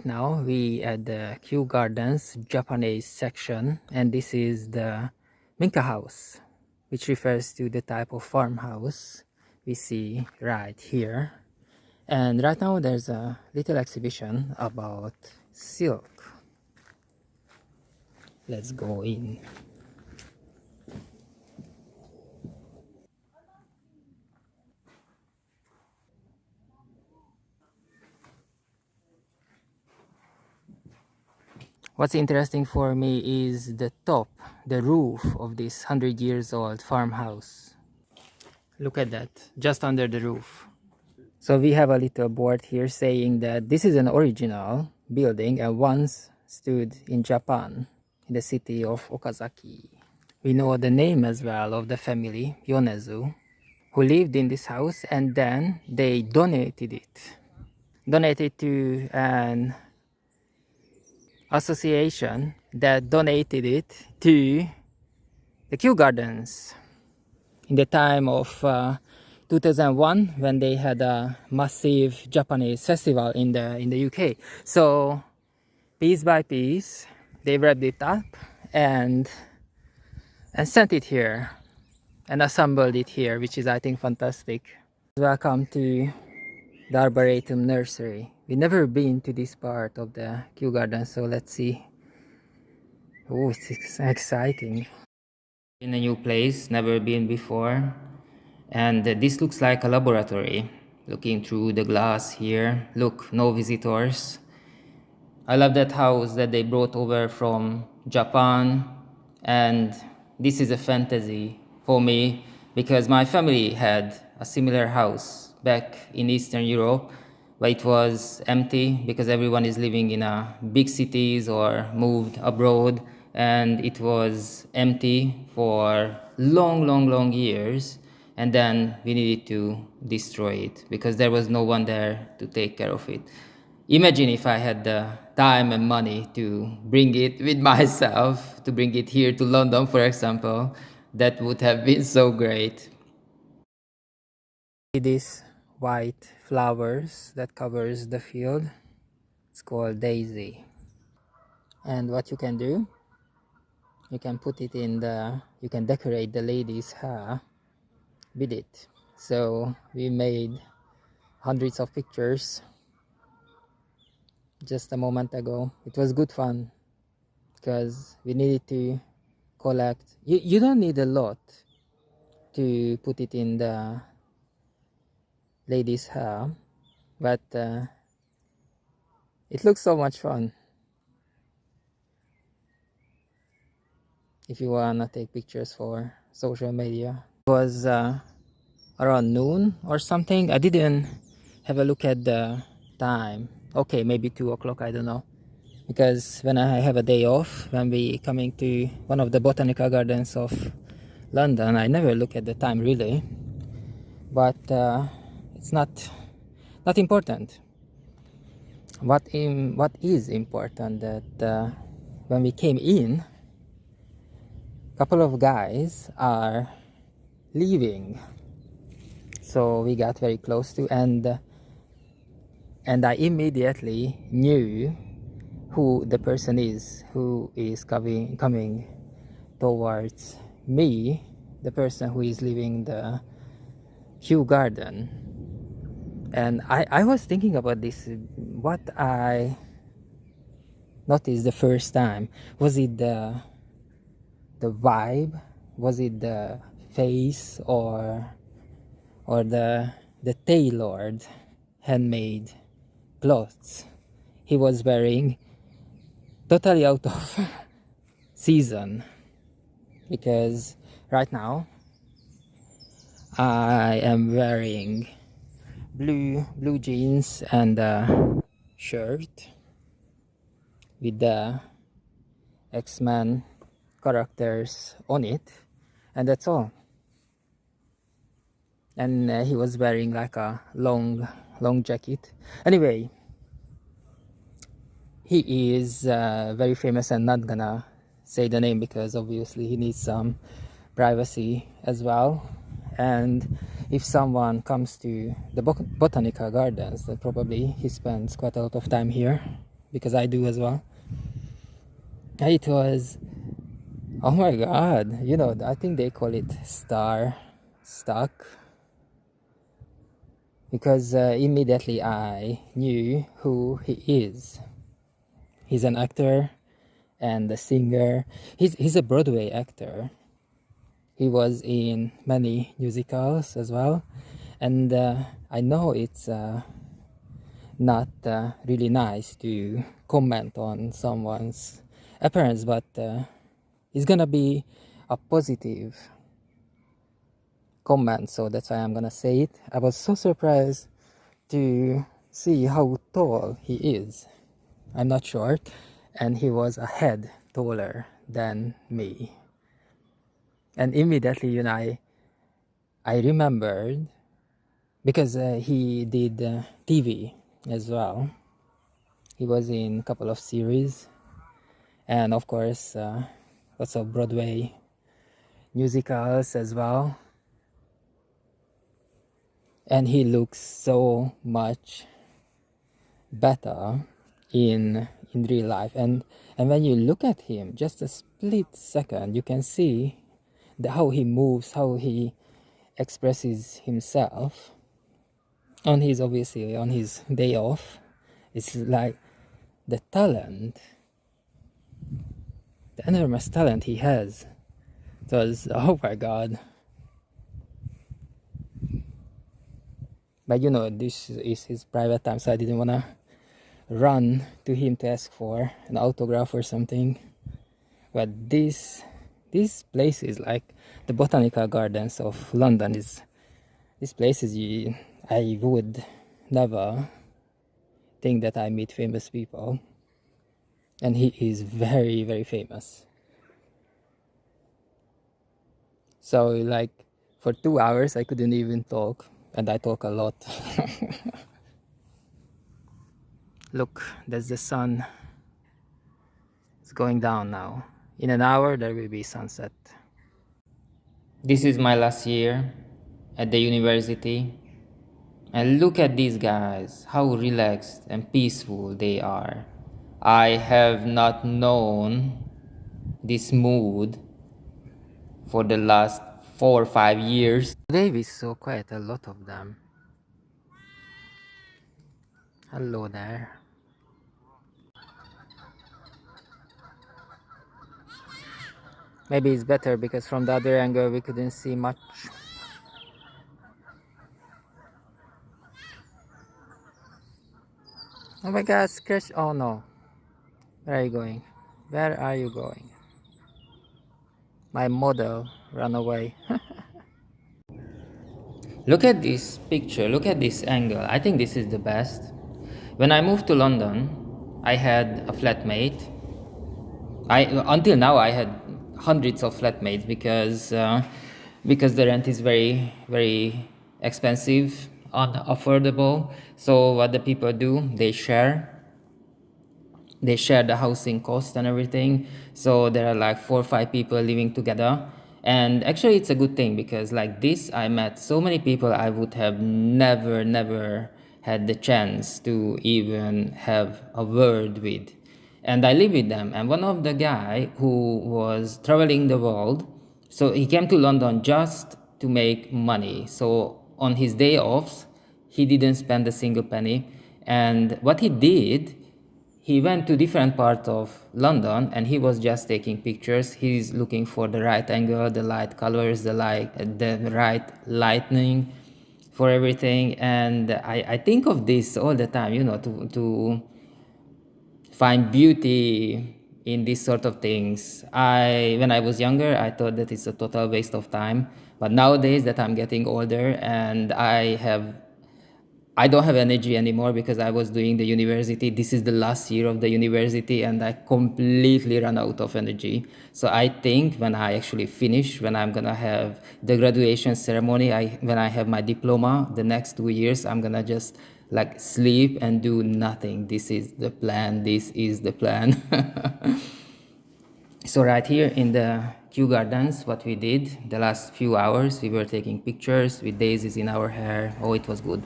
Now we at the Kew Gardens Japanese section, and this is the Minka house, which refers to the type of farmhouse we see right here. And right now there's a little exhibition about silk. Let's go in. What's interesting for me is the top, the roof of this 100 years old farmhouse. Look at that, just under the roof. So we have a little board here saying that this is an original building and once stood in Japan, in the city of Okazaki. We know the name as well of the family, Yonezu, who lived in this house, and then they donated to an association that donated it to the Kew Gardens in the time of 2001, when they had a massive Japanese festival in the UK. So piece by piece they wrapped it up and sent it here and assembled it here, which is, I think, fantastic. Welcome to the Arboretum Nursery. We've never been to this part of the Kew Garden, so let's see. Oh, it's exciting. In a new place, never been before. And this looks like a laboratory. Looking through the glass here. Look, no visitors. I love that house that they brought over from Japan. And this is a fantasy for me because my family had a similar house back in Eastern Europe, but it was empty because everyone is living in big cities or moved abroad, and it was empty for long years, and then we needed to destroy it because there was no one there to take care of it. Imagine if I had the time and money to bring it with myself, to bring it here to London, for example. That would have been so great. These white flowers that covers the field, it's called daisy. And what you can do, you can put it in you can decorate the lady's hair with it. So we made hundreds of pictures just a moment ago. It was good fun because we needed to collect. You don't need a lot to put it in the lady's hair, but it looks so much fun. If you wanna take pictures for social media. It was around noon or something. I didn't have a look at the time. Okay, maybe 2 o'clock, I don't know. Because when I have a day off, when we coming to one of the botanical gardens of London, I never look at the time really. But it's not important. What is important that when we came in, a couple of guys are leaving. So we got very close to, and I immediately knew who the person is who is coming towards me, the person who is leaving the Kew Garden. And I was thinking about this, what I noticed the first time. Was it the vibe? Was it the face or the tailored handmade clothes he was wearing, totally out of season? Because right now I am wearing blue jeans and a shirt with the X-Men characters on it, and that's all. And he was wearing like a long jacket. Anyway, he is very famous, and not gonna say the name because obviously he needs some privacy as well. And if someone comes to the botanical gardens, then probably he spends quite a lot of time here. because I do as well. It was, oh my god, you know, I think they call it star stuck, because immediately I knew who he is. He's an actor and a singer. He's a Broadway actor. He was in many musicals as well, and I know it's not really nice to comment on someone's appearance, but it's gonna be a positive comment, so that's why I'm gonna say it. I was so surprised to see how tall he is. I'm not short, and he was a head taller than me. And immediately, you know, I remembered, because he did TV as well. He was in a couple of series, and of course lots of Broadway musicals as well. And he looks so much better in real life. And when you look at him, just a split second, you can see how he moves, how he expresses himself on his, obviously on his day off. It's like the talent, the enormous talent he has. It was, oh my god. But you know, this is his private time, so I didn't want to run to him to ask for an autograph or something. But these places, like the Botanical Gardens of London, these places I would never think that I meet famous people, and he is very, very famous. So like for 2 hours I couldn't even talk, and I talk a lot. Look, that's the sun. It's going down now. In an hour there will be sunset. This is my last year at the university, and look at these guys, how relaxed and peaceful they are. I have not known this mood for the last 4 or 5 years. Today we saw quite a lot of them. Hello there. Maybe it's better because from the other angle we couldn't see much. Oh my god, scratch. Oh no. Where are you going? Where are you going? My model ran away. Look at this picture, look at this angle. I think this is the best. When I moved to London, I had a flatmate. Until now I had hundreds of flatmates because the rent is very, very expensive, unaffordable. So what the people do, they share the housing cost and everything. So there are like 4 or 5 people living together, and actually it's a good thing, because like this I met so many people I would have never had the chance to even have a word with, and I live with them. And one of the guy who was traveling the world, so he came to London just to make money. So on his day offs he didn't spend a single penny, and what he did, he went to different parts of London and he was just taking pictures. He's looking for the right angle, the light colors, the right lighting for everything. And I think of this all the time, you know, to find beauty in these sort of things. When I was younger, I thought that it's a total waste of time. But nowadays that I'm getting older and I don't have energy anymore because I was doing the university. This is the last year of the university and I completely ran out of energy. So I think when I actually finish, when I'm gonna have the graduation ceremony, when I have my diploma, the next 2 years, I'm gonna just like sleep and do nothing. This is the plan. This is the plan. So right here in the Kew Gardens, what we did the last few hours, we were taking pictures with daisies in our hair. Oh, it was good.